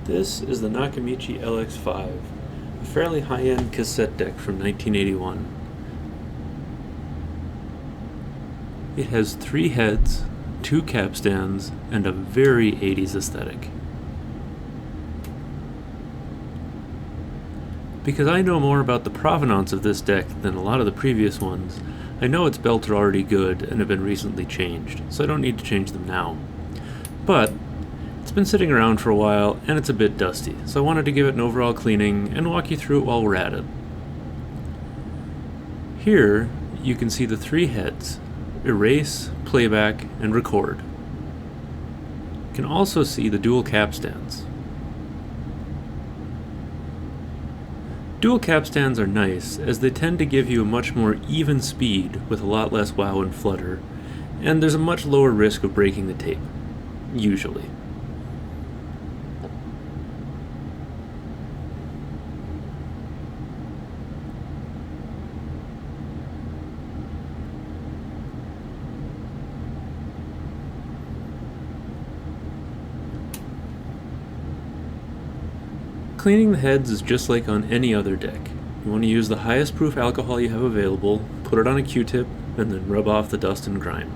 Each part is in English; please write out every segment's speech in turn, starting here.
This is the Nakamichi LX-5, a fairly high-end cassette deck from 1981. It has 3 heads, 2 capstans, and a very 80s aesthetic. Because I know more about the provenance of this deck than a lot of the previous ones, I know its belts are already good and have been recently changed, so I don't need to change them now. But it's been sitting around for a while and it's a bit dusty, so I wanted to give it an overall cleaning and walk you through it while we're at it. Here you can see the 3 heads: erase, playback, and record. You can also see the dual capstans. Dual capstans are nice, as they tend to give you a much more even speed with a lot less wow and flutter, and there's a much lower risk of breaking the tape, usually. Cleaning the heads is just like on any other deck. You want to use the highest proof alcohol you have available, put it on a Q-tip, and then rub off the dust and grime.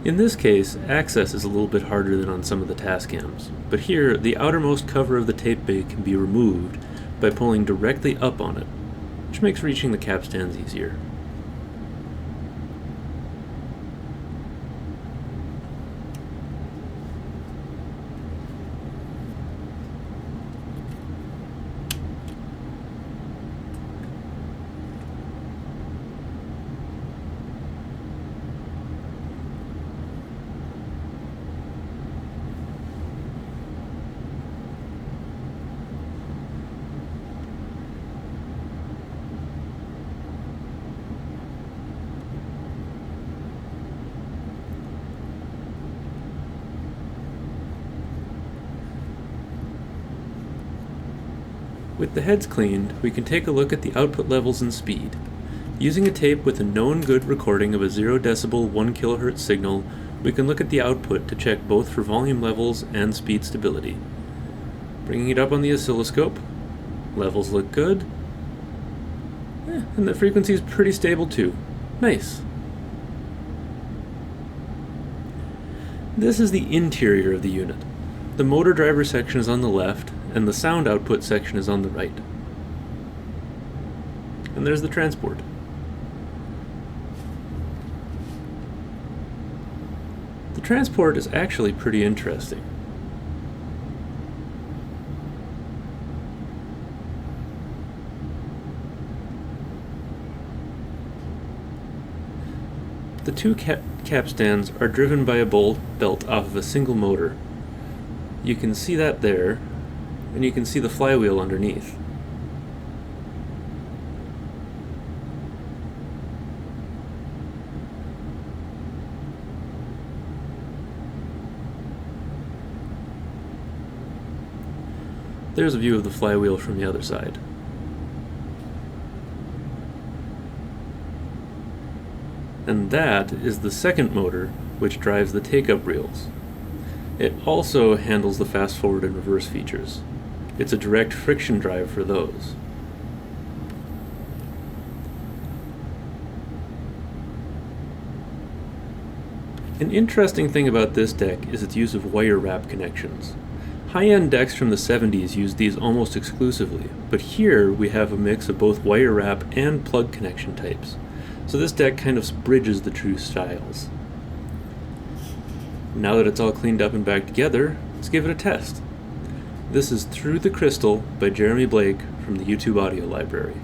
In this case, access is a little bit harder than on some of the Tascams, but here the outermost cover of the tape bay can be removed by pulling directly up on it, which makes reaching the capstans easier. With the heads cleaned, we can take a look at the output levels and speed. Using a tape with a known good recording of a 0 decibel 1 kHz signal, we can look at the output to check both for volume levels and speed stability. Bringing it up on the oscilloscope, levels look good, and the frequency is pretty stable too. Nice. This is the interior of the unit. The motor driver section is on the left, and the sound output section is on the right. And there's the transport. The transport is actually pretty interesting. The 2 capstans are driven by a belt off of a single motor. You can see that there, and you can see the flywheel underneath. There's a view of the flywheel from the other side. And that is the second motor, which drives the take-up reels. It also handles the fast forward and reverse features. It's a direct friction drive for those. An interesting thing about this deck is its use of wire wrap connections. High-end decks from the 70s used these almost exclusively, but here we have a mix of both wire wrap and plug connection types. So this deck kind of bridges the two styles. Now that it's all cleaned up and back together, let's give it a test. This is Through the Crystal by Jeremy Blake from the YouTube audio library.